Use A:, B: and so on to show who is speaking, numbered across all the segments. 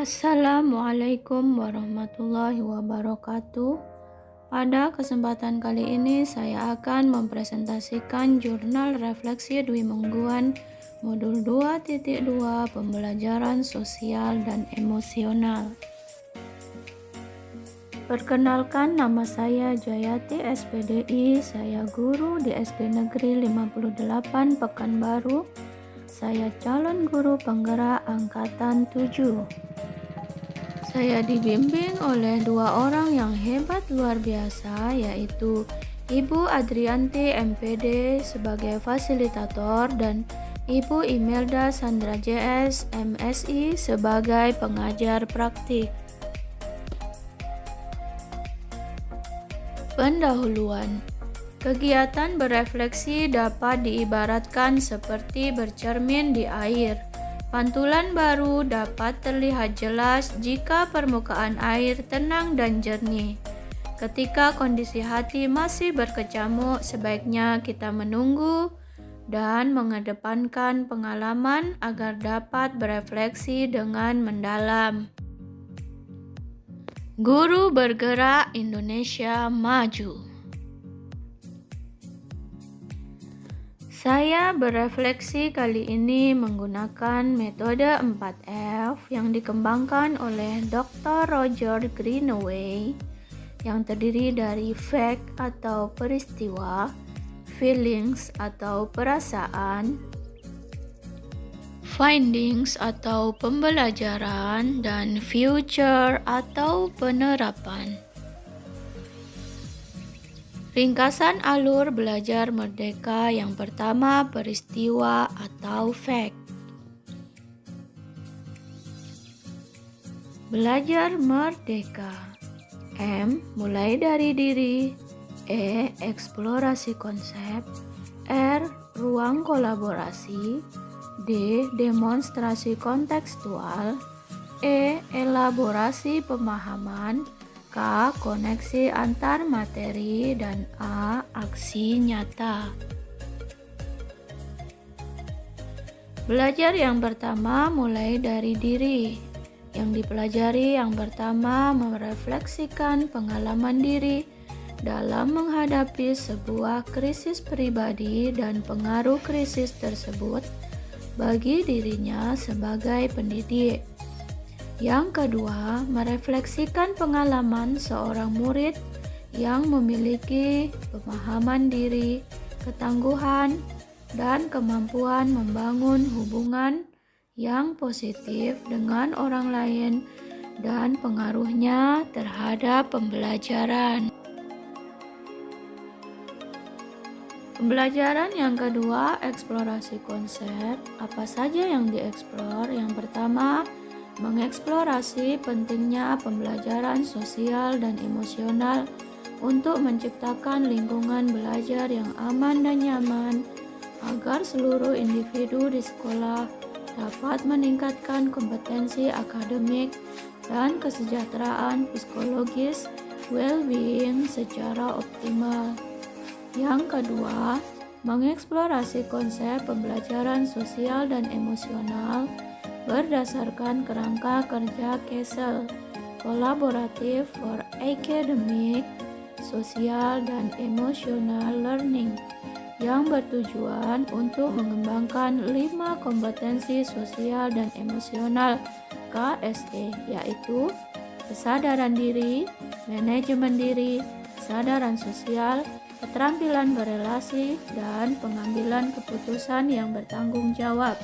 A: Assalamualaikum warahmatullahi wabarakatuh. Pada kesempatan kali ini saya akan mempresentasikan jurnal refleksi dwi mingguan modul 2.2 pembelajaran sosial dan emosional. Perkenalkan, nama saya Jayati SPDI, saya guru di SD Negeri 58 Pekanbaru. Saya calon guru penggerak angkatan 7. Saya dibimbing oleh dua orang yang hebat luar biasa, yaitu Ibu Adrianti MPD sebagai fasilitator dan Ibu Imelda Sandra JS MSI sebagai pengajar praktik. Pendahuluan. Kegiatan berefleksi dapat diibaratkan seperti bercermin di air. Pantulan baru dapat terlihat jelas jika permukaan air tenang dan jernih. Ketika kondisi hati masih berkecamuk, sebaiknya kita menunggu dan mengedepankan pengalaman agar dapat berefleksi dengan mendalam. Guru Bergerak Indonesia Maju. Saya berefleksi kali ini menggunakan metode 4F yang dikembangkan oleh Dr. Roger Greenaway yang terdiri dari fact atau peristiwa, feelings atau perasaan, findings atau pembelajaran, dan future atau penerapan. Ringkasan alur belajar merdeka yang pertama, peristiwa atau fact. Belajar merdeka. M. Mulai dari diri. E. Eksplorasi konsep. R. Ruang kolaborasi. D. Demonstrasi kontekstual. E. Elaborasi pemahaman. K. Koneksi antar materi, dan A. Aksi nyata. Belajar yang pertama mulai dari diri. Yang dipelajari yang pertama merefleksikan pengalaman diri dalam menghadapi sebuah krisis pribadi dan pengaruh krisis tersebut bagi dirinya sebagai pendidik. Yang kedua, merefleksikan pengalaman seorang murid yang memiliki pemahaman diri, ketangguhan, dan kemampuan membangun hubungan yang positif dengan orang lain dan pengaruhnya terhadap pembelajaran. Pembelajaran yang kedua, eksplorasi konsep. Apa saja yang dieksplor? Yang pertama, mengeksplorasi pentingnya pembelajaran sosial dan emosional untuk menciptakan lingkungan belajar yang aman dan nyaman agar seluruh individu di sekolah dapat meningkatkan kompetensi akademik dan kesejahteraan psikologis well-being secara optimal. Yang kedua, mengeksplorasi konsep pembelajaran sosial dan emosional berdasarkan kerangka kerja CASEL, Collaborative for Academic, Social, dan Emotional Learning, yang bertujuan untuk mengembangkan 5 kompetensi sosial dan emosional KSE, yaitu kesadaran diri, manajemen diri, kesadaran sosial, keterampilan berelasi, dan pengambilan keputusan yang bertanggung jawab.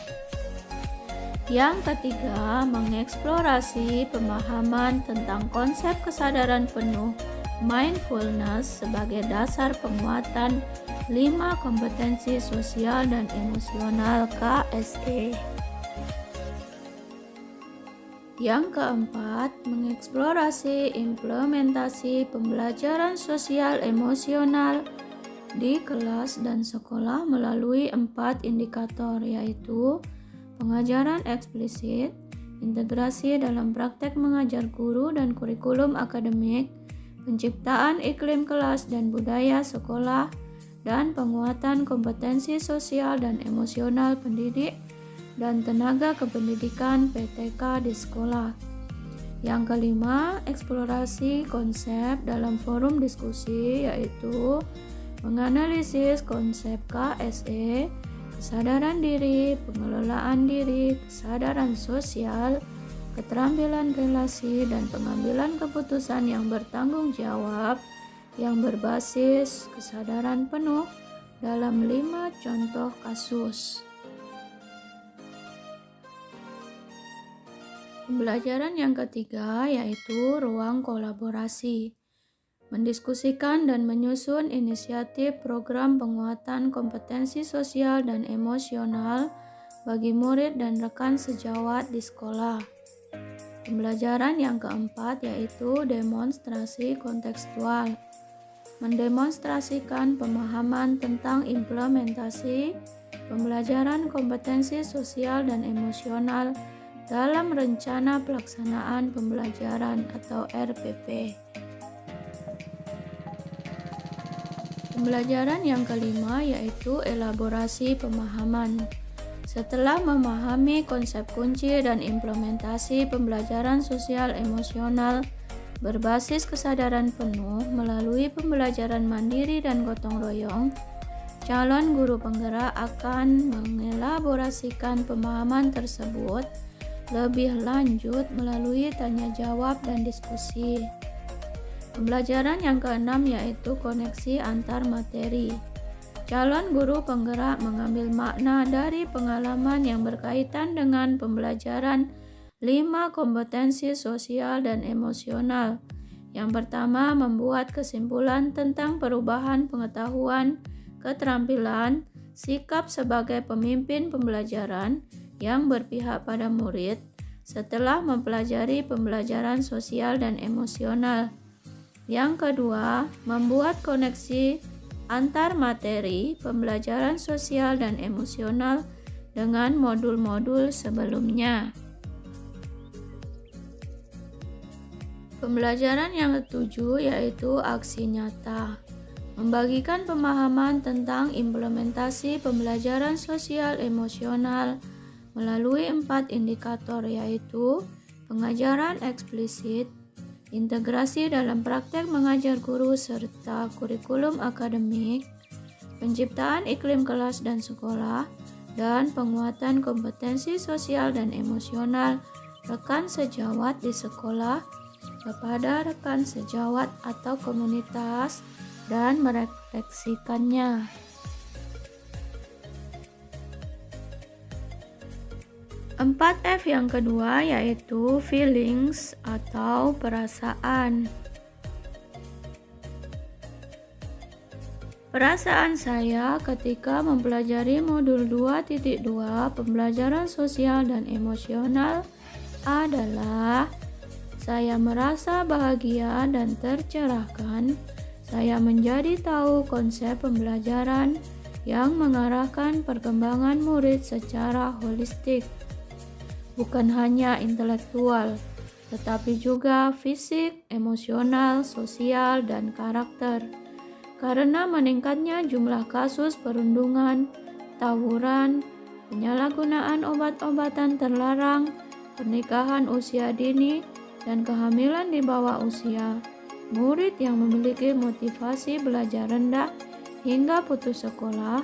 A: Yang ketiga, mengeksplorasi pemahaman tentang konsep kesadaran penuh mindfulness sebagai dasar penguatan 5 kompetensi sosial dan emosional KSE. Yang keempat, mengeksplorasi implementasi pembelajaran sosial emosional di kelas dan sekolah melalui 4 indikator, yaitu pengajaran eksplisit, integrasi dalam praktek mengajar guru dan kurikulum akademik, penciptaan iklim kelas dan budaya sekolah, dan penguatan kompetensi sosial dan emosional pendidik dan tenaga kependidikan PTK di sekolah. Yang kelima, eksplorasi konsep dalam forum diskusi, yaitu menganalisis konsep KSE, kesadaran diri, pengelolaan diri, kesadaran sosial, keterampilan relasi, dan pengambilan keputusan yang bertanggung jawab yang berbasis kesadaran penuh dalam 5 contoh kasus. Pembelajaran yang ketiga yaitu ruang kolaborasi. Mendiskusikan dan menyusun inisiatif program penguatan kompetensi sosial dan emosional bagi murid dan rekan sejawat di sekolah. Pembelajaran yang keempat yaitu demonstrasi kontekstual. Mendemonstrasikan pemahaman tentang implementasi pembelajaran kompetensi sosial dan emosional dalam rencana pelaksanaan pembelajaran atau RPP. Pembelajaran yang kelima yaitu elaborasi pemahaman. Setelah memahami konsep kunci dan implementasi pembelajaran sosial emosional berbasis kesadaran penuh melalui pembelajaran mandiri dan gotong royong, calon guru penggerak akan mengelaborasikan pemahaman tersebut lebih lanjut melalui tanya jawab dan diskusi. Pembelajaran yang keenam yaitu koneksi antar materi. Calon guru penggerak mengambil makna dari pengalaman yang berkaitan dengan pembelajaran 5 kompetensi sosial dan emosional. Yang pertama, membuat kesimpulan tentang perubahan pengetahuan, keterampilan, sikap sebagai pemimpin pembelajaran yang berpihak pada murid setelah mempelajari pembelajaran sosial dan emosional. Yang kedua, membuat koneksi antar materi pembelajaran sosial dan emosional dengan modul-modul sebelumnya. Pembelajaran yang ketujuh yaitu aksi nyata. Membagikan pemahaman tentang implementasi pembelajaran sosial emosional melalui 4 indikator yaitu pengajaran eksplisit, integrasi dalam praktek mengajar guru serta kurikulum akademik, penciptaan iklim kelas dan sekolah, dan penguatan kompetensi sosial dan emosional rekan sejawat di sekolah kepada rekan sejawat atau komunitas dan merefleksikannya. 4F yang kedua yaitu feelings atau perasaan. Perasaan saya ketika mempelajari modul 2.2 pembelajaran sosial dan emosional adalah saya merasa bahagia dan tercerahkan. Saya menjadi tahu konsep pembelajaran yang mengarahkan perkembangan murid secara holistik. Bukan hanya intelektual, tetapi juga fisik, emosional, sosial, dan karakter. Karena meningkatnya jumlah kasus perundungan, tawuran, penyalahgunaan obat-obatan terlarang, pernikahan usia dini, dan kehamilan di bawah usia, murid yang memiliki motivasi belajar rendah hingga putus sekolah,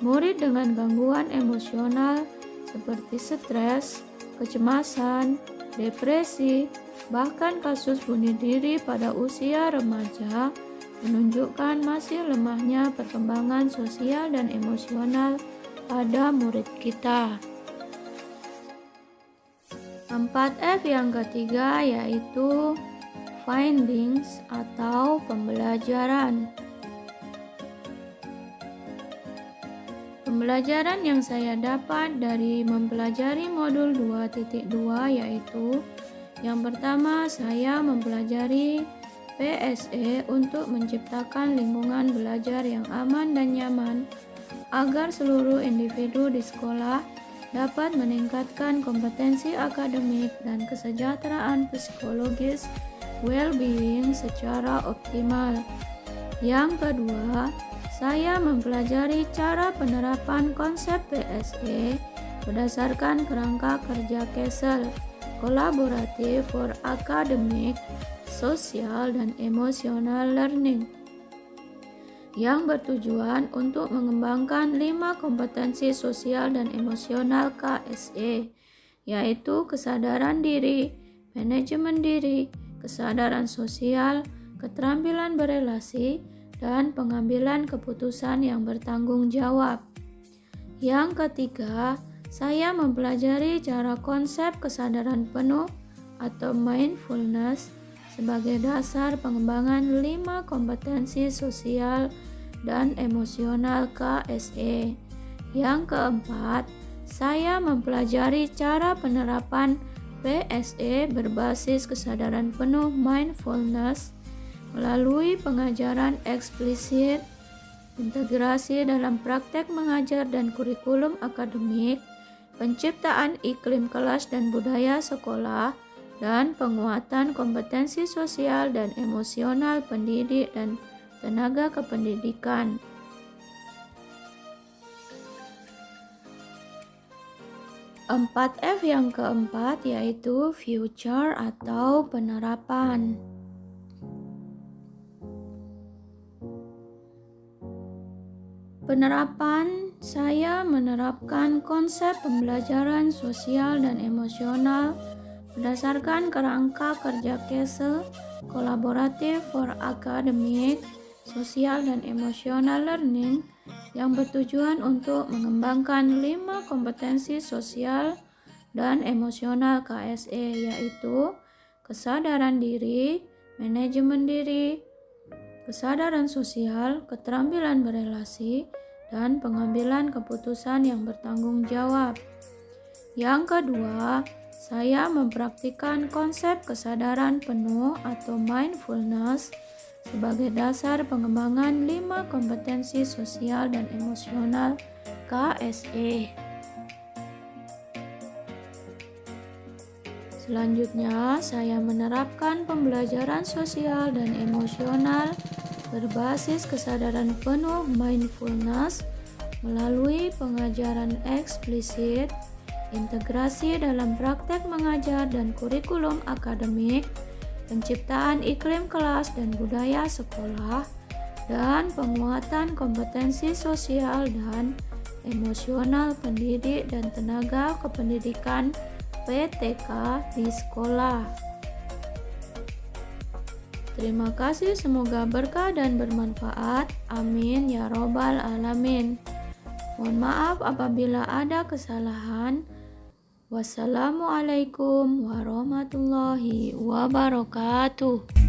A: murid dengan gangguan emosional seperti stres, kecemasan, depresi, bahkan kasus bunuh diri pada usia remaja menunjukkan masih lemahnya perkembangan sosial dan emosional pada murid kita. 4F yang ketiga yaitu findings atau pembelajaran. Pembelajaran yang saya dapat dari mempelajari modul 2.2 yaitu yang pertama, saya mempelajari PSE untuk menciptakan lingkungan belajar yang aman dan nyaman agar seluruh individu di sekolah dapat meningkatkan kompetensi akademik dan kesejahteraan psikologis well-being secara optimal. Yang kedua, saya mempelajari cara penerapan konsep PSE berdasarkan kerangka kerja Kessel kolaboratif for academic, social, dan emotional learning yang bertujuan untuk mengembangkan 5 kompetensi sosial dan emosional KSE, yaitu kesadaran diri, manajemen diri, kesadaran sosial, keterampilan berelasi, dan pengambilan keputusan yang bertanggung jawab. Yang ketiga, saya mempelajari cara konsep kesadaran penuh atau mindfulness sebagai dasar pengembangan 5 kompetensi sosial dan emosional KSE. Yang keempat, saya mempelajari cara penerapan PSE berbasis kesadaran penuh mindfulness melalui pengajaran eksplisit, integrasi dalam praktek mengajar dan kurikulum akademik, penciptaan iklim kelas dan budaya sekolah, dan penguatan kompetensi sosial dan emosional pendidik dan tenaga kependidikan. Empat F yang keempat yaitu future atau penerapan. Penerapan, saya menerapkan konsep pembelajaran sosial dan emosional berdasarkan kerangka kerja KESE, kolaboratif for academic, sosial dan emotional learning yang bertujuan untuk mengembangkan 5 kompetensi sosial dan emosional KSE, yaitu kesadaran diri, manajemen diri, kesadaran sosial, keterampilan berelasi, dan pengambilan keputusan yang bertanggung jawab. Yang kedua, saya mempraktikkan konsep kesadaran penuh atau mindfulness sebagai dasar pengembangan 5 kompetensi sosial dan emosional KSE. Selanjutnya, saya menerapkan pembelajaran sosial dan emosional berbasis kesadaran penuh mindfulness melalui pengajaran eksplisit, integrasi dalam praktek mengajar dan kurikulum akademik, penciptaan iklim kelas dan budaya sekolah, dan penguatan kompetensi sosial dan emosional pendidik dan tenaga kependidikan PTK di sekolah. Terima kasih, semoga berkah dan bermanfaat. Amin ya robbal alamin. Mohon maaf apabila ada kesalahan. Wassalamualaikum warahmatullahi wabarakatuh.